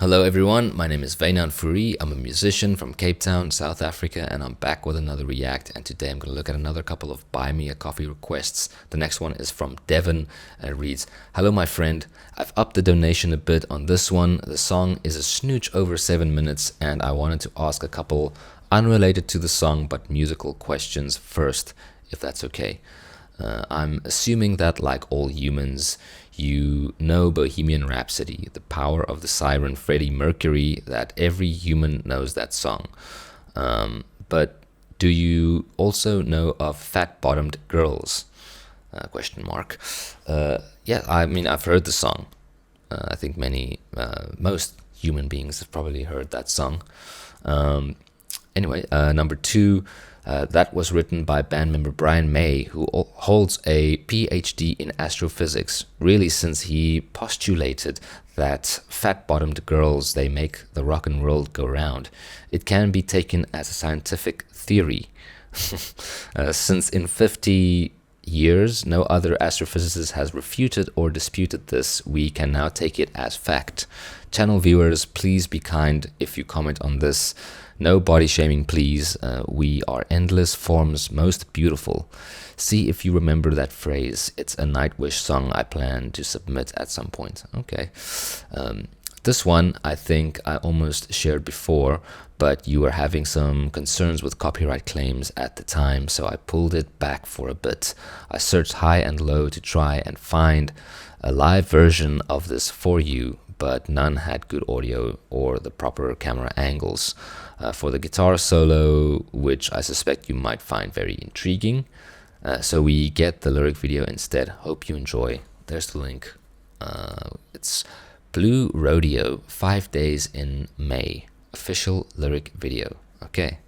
Hello everyone, my name is Wynand Fourie. I'm a musician from Cape Town, South Africa, and I'm back with another React, and today I'm going to look at another couple of Buy Me a Coffee requests. The next one is from Devon, and it reads, "Hello my friend, I've upped the donation a bit on this one. The song is a snooch over 7 minutes, and I wanted to ask a couple unrelated to the song but musical questions first, if that's okay. I'm assuming that, like all humans, you know Bohemian Rhapsody, the power of the siren Freddie Mercury, that every human knows that song. But do you also know of Fat-Bottomed Girls? Question mark. Yeah, I mean, I've heard the song. I think most human beings have probably heard that song. Anyway, number two, that was written by band member Brian May, who holds a PhD in astrophysics, really, since he postulated that fat-bottomed girls, they make the rock and roll go round. It can be taken as a scientific theory. Since in 50 years no other astrophysicist has refuted or disputed this, we can now take it as fact. Channel viewers, please be kind if you comment on this. No body shaming, please. We are endless forms most beautiful. See if you remember that phrase. It's a Nightwish song I plan to submit at some point." Okay. This one I think I almost shared before, but you were having some concerns with copyright claims at the time, so I pulled it back for a bit. I searched high and low to try and find a live version of this for you, but none had good audio or the proper camera angles for the guitar solo, which I suspect you might find very intriguing. So we get the lyric video instead. Hope you enjoy. There's the link. It's Blue Rodeo, 5 Days in May. Official lyric video. Okay.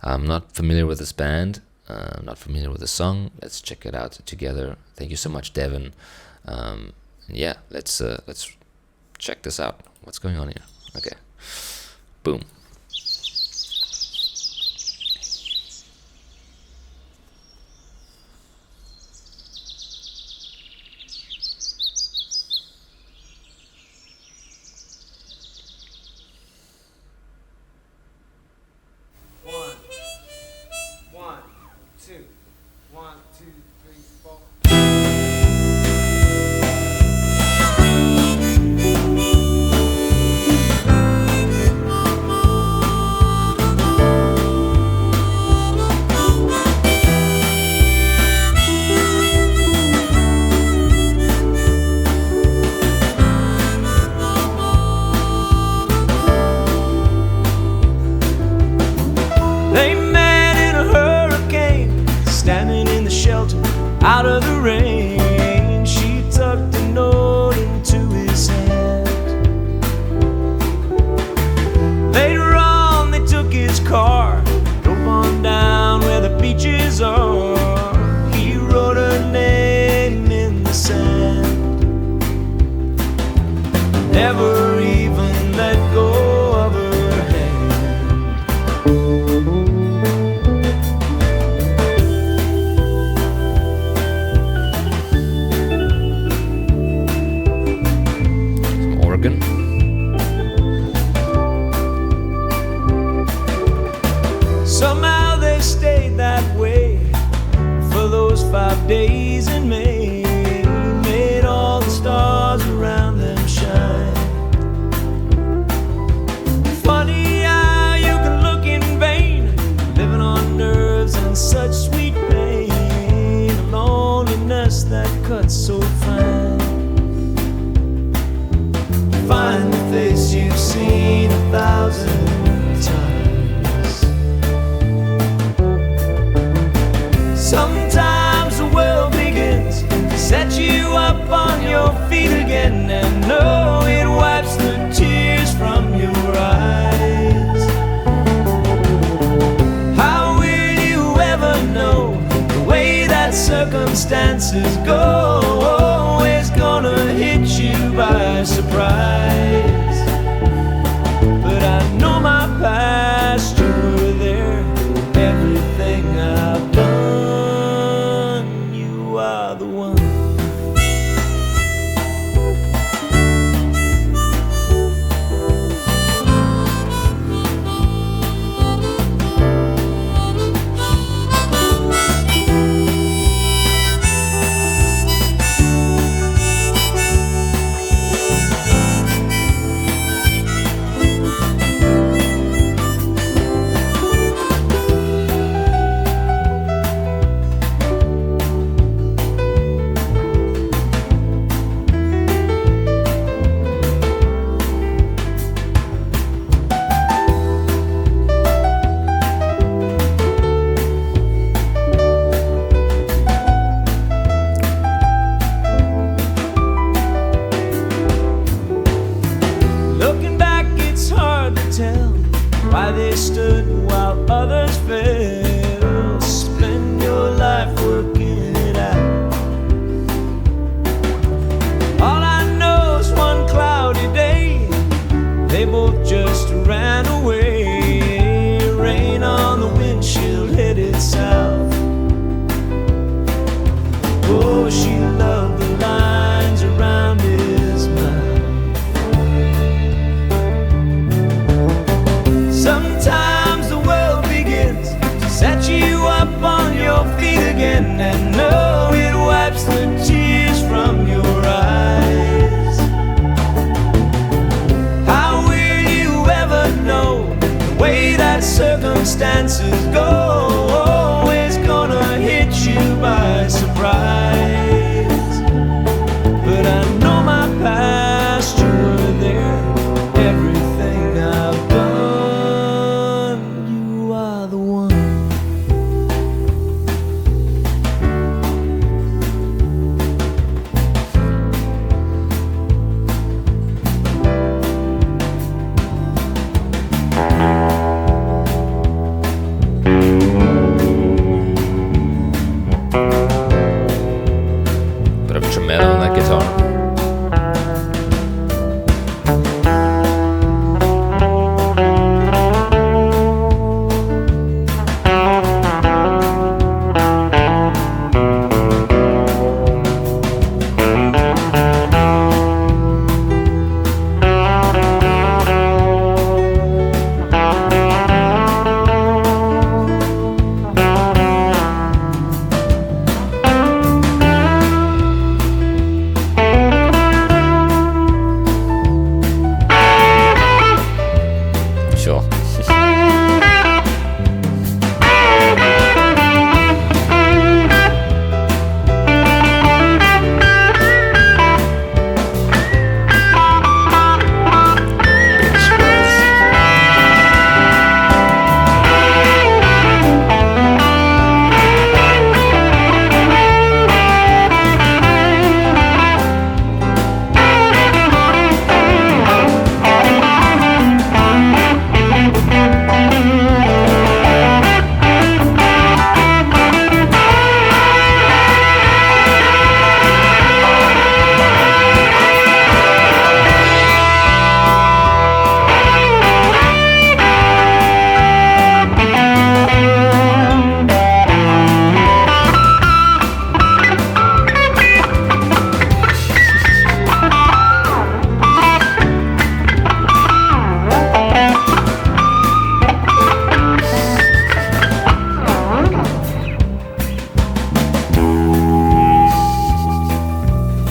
I'm not familiar with this band. I'm not familiar with the song. Let's check it out together. Thank you so much, Devon. Yeah, let's check this out. What's going on here? Okay. Boom. One, two, 1, 2, 3, 4. They met in a hurricane, standing in the shelter, out of the rain. She tucked a note into his hand. Later on, they took his car, drove on down where the beaches are. He wrote her name in the sand, never even let go of her hand. Organ. Somehow they stayed that way for those 5 days in May. Made all the stars around them shine. Funny how you can look in vain, living on nerves and such sweet pain. A loneliness that cuts so fine. Find the face you've seen 1,000 times. Sometimes the world begins to set you up on your feet again, and no, it wipes the tears from your eyes. How will you ever know the way that circumstances go is gonna hit you by surprise? But I know my past, you were there. Everything I've done, you are the one. they stood while others fell. Spend your life working it out. All I know is one cloudy day, they both just ran away. Rain on the windshield headed south. Oh, she loved the lines around his mouth. Sometimes the world begins to set you up on your feet again, and no, it wipes the tears from your eyes. How will you ever know the way that circumstances go? Always gonna hit you by surprise. But I know my past, you were there. Everything I've done, you are the one. Bit of tremolo on that guitar. Sure.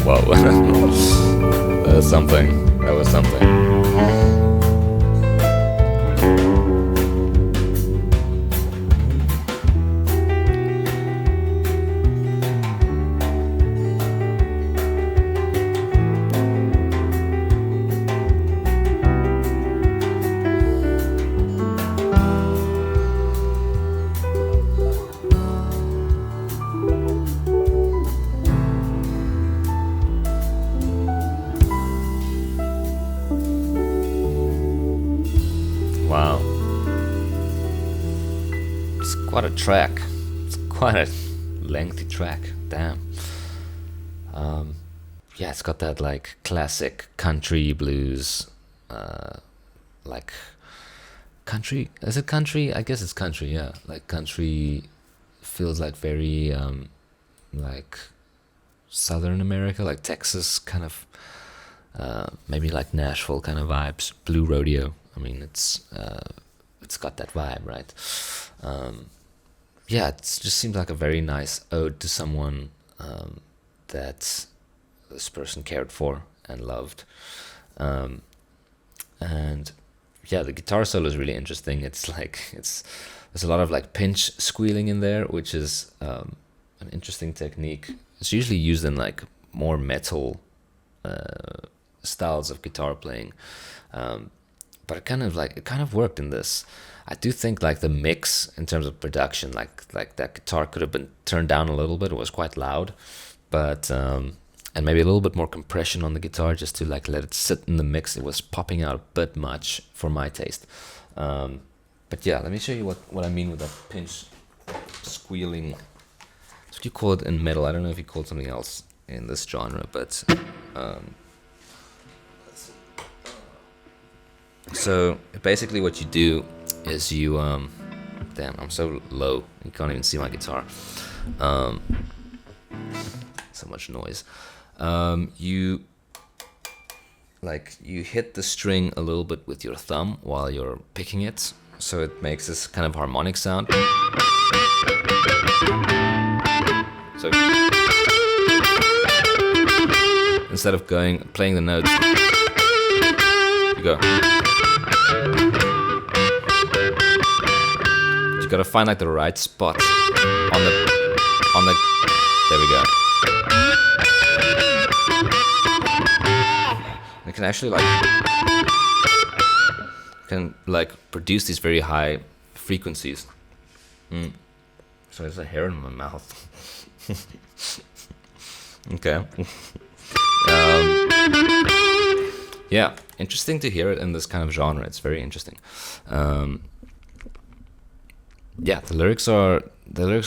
Whoa. That was something. That was something. Wow. It's quite a track. It's quite a lengthy track. Damn. Yeah, it's got that like classic country blues, like country. Is it country? I guess it's country. Yeah, like country feels like very like Southern America, like Texas kind of. Maybe like Nashville kind of vibes. Blue Rodeo. I mean, it's got that vibe, right? Yeah, it just seems like a very nice ode to someone that this person cared for and loved. And yeah, the guitar solo is really interesting. It's like there's a lot of like pinch squealing in there, which is an interesting technique. It's usually used in like more metal styles of guitar playing, but it kind of worked in this. I do think like the mix in terms of production, like that guitar could have been turned down a little bit. It was quite loud, but and maybe a little bit more compression on the guitar just to like let it sit in the mix. It was popping out a bit much for my taste. But yeah, let me show you what I mean with that pinch squealing. That's what you call it in metal. I don't know if you call it something else in this genre, but so basically what you do is you damn, I'm so low you can't even see my guitar. So much noise. You hit the string a little bit with your thumb while you're picking it, so it makes this kind of harmonic sound. So instead of playing the notes, you go. You gotta find like the right spot on the. There we go. It can actually produce these very high frequencies. So there's a hair in my mouth. Okay. Yeah, interesting to hear it in this kind of genre. It's very interesting. Yeah, the lyrics are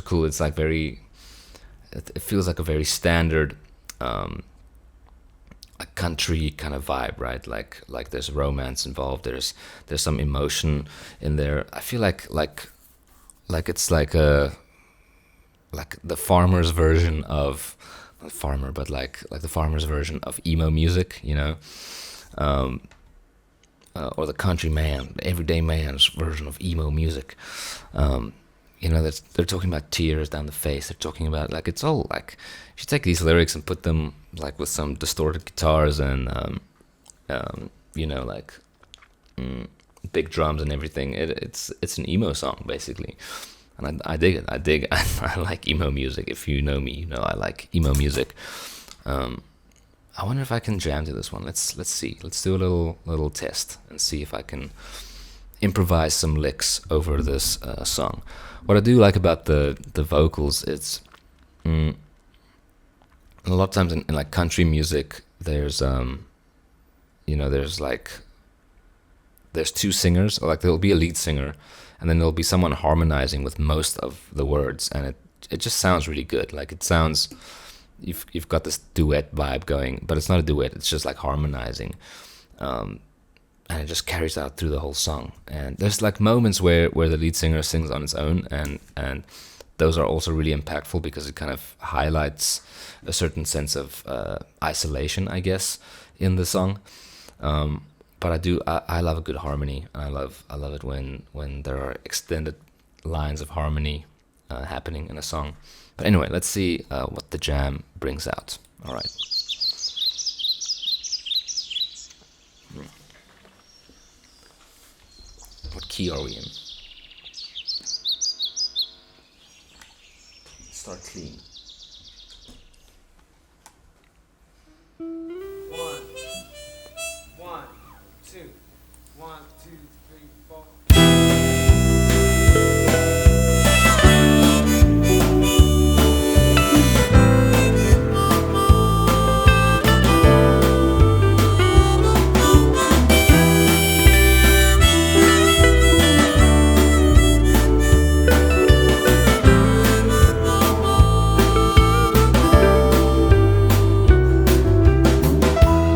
cool. It's like it feels like a very standard a country kind of vibe, right? Like there's romance involved. There's some emotion in there. I feel like it's like the farmer's version of, not farmer, but like the farmer's version of emo music, you know, or the country man, the everyday man's version of emo music. You know, they're talking about tears down the face. They're talking about, like, it's all like, you should take these lyrics and put them like with some distorted guitars and you know, like big drums and everything. It's an emo song basically, and I dig it. I like emo music. If you know me, you know I like emo music. I wonder if I can jam to this one. Let's see. Let's do a little test and see if I can improvise some licks over this song. What I do like about the vocals, it's a lot of times in like country music, there's you know, there's two singers, or like there'll be a lead singer, and then there'll be someone harmonizing with most of the words, and it just sounds really good. Like it sounds, you've got this duet vibe going, but it's not a duet. It's just like harmonizing. And it just carries out through the whole song. And there's like moments where the lead singer sings on its own, and those are also really impactful because it kind of highlights a certain sense of isolation, I guess, in the song. But I love a good harmony. I love it when there are extended lines of harmony happening in a song. But anyway, let's see what the jam brings out. All right. What key are we in? Start clean. 1, 2, 1, 2, 3, 4.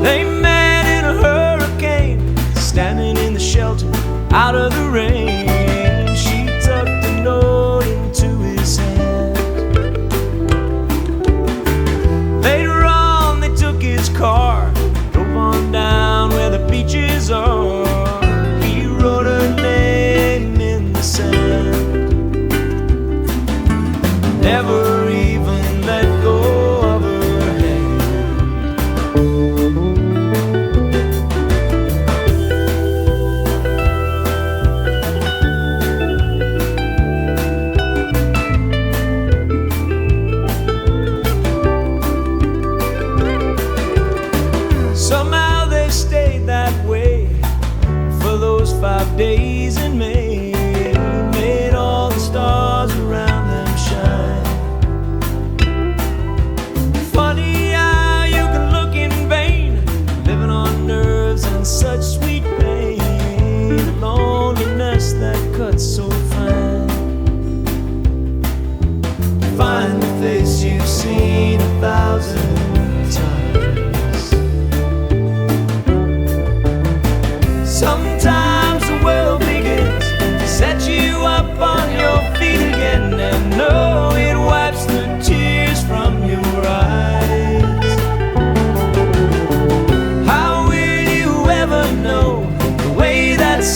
They met in a hurricane, standing in the shelter, out of the rain. She tucked a note into his hand. Later on, they took his car, drove on down where the beaches are. He wrote her name in the sand, never even let go of her hand. Somehow they stayed that way for those 5 days in May. Made all the stars around them shine. Funny how you can look in vain, living on nerves and such sweet pain. Loneliness that cuts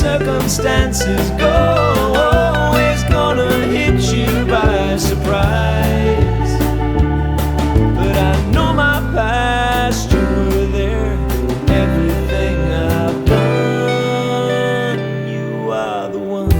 circumstances go, it's gonna hit you by surprise. But I know my past, you were there. Everything I've done, you are the one.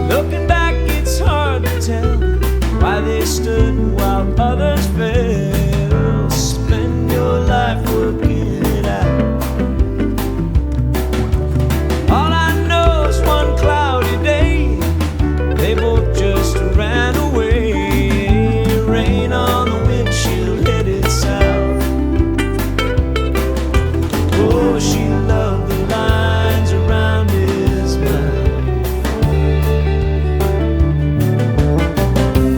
Looking back, it's hard to tell why they stood while others fell. Spend your life working it out. All I know is one cloudy day, they both just ran away. Rain on the windshield headed south. Oh, she loved the lines around his mouth.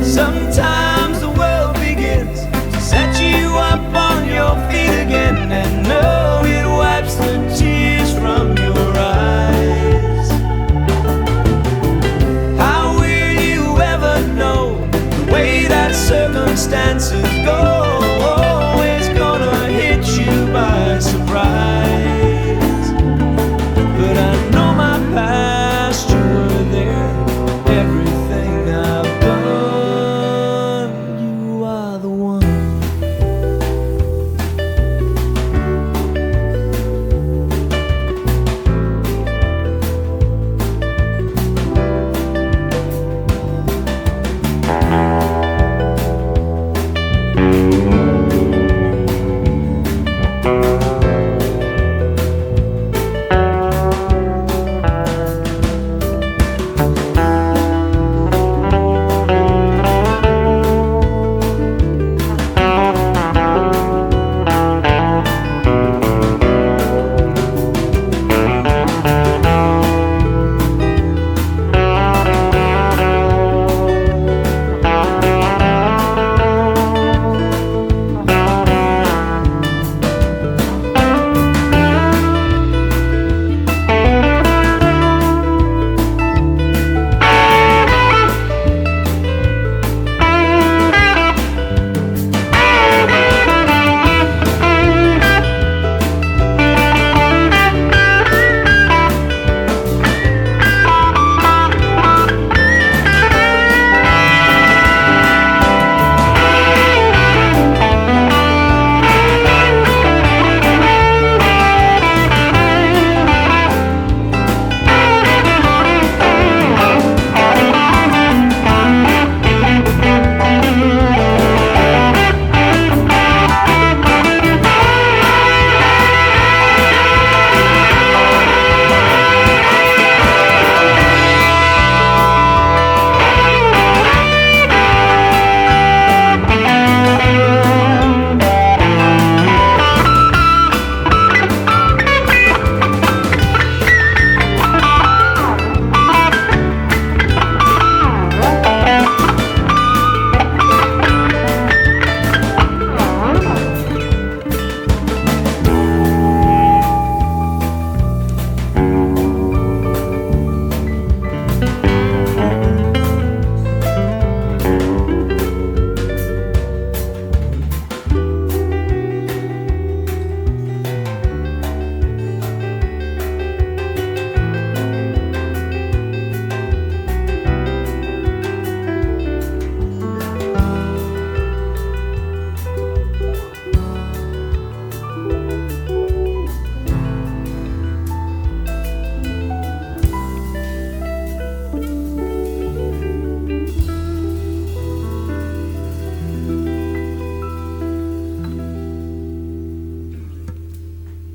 Sometimes the world begins to set you up on your feet again, and no, it wipes the tears from your eyes. How will you ever know the way that circumstances go? Always gonna hit you by surprise. But I know my past, you were there. Everything I've done, you are the one.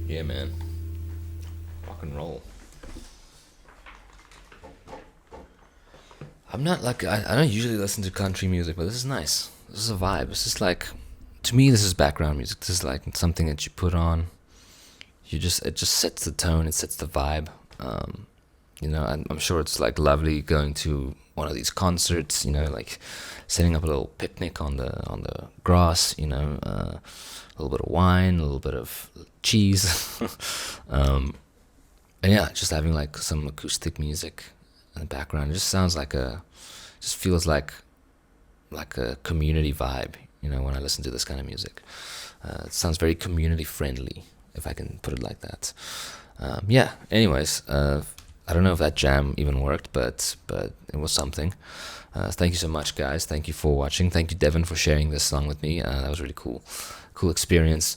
Yeah, man. Rock and roll. I'm not like I don't usually listen to country music, but this is nice. This is a vibe. This is like, to me, this is background music. This is like something that you put on. It just sets the tone. It sets the vibe. You know, I'm sure it's like lovely going to one of these concerts. You know, like setting up a little picnic on the grass. You know, a little bit of wine, a little bit of cheese, and yeah, just having like some acoustic music in the background. It just sounds like just feels like a community vibe. You know, when I listen to this kind of music, it sounds very community friendly, if I can put it like that. Yeah. Anyways, I don't know if that jam even worked, but it was something. Thank you so much, guys. Thank you for watching. Thank you, Devin, for sharing this song with me. That was really cool experience.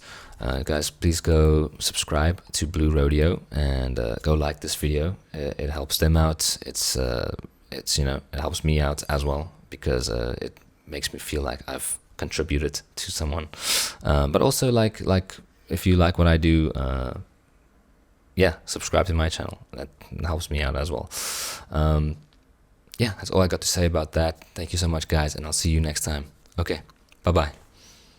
Guys, please go subscribe to Blue Rodeo and go like this video. It helps them out. It's you know, it helps me out as well, because it makes me feel like I've contributed to someone. But also like if you like what I do, yeah, subscribe to my channel. That helps me out as well. Yeah, that's all I got to say about that. Thank you so much, guys, and I'll see you next time. Okay, bye-bye.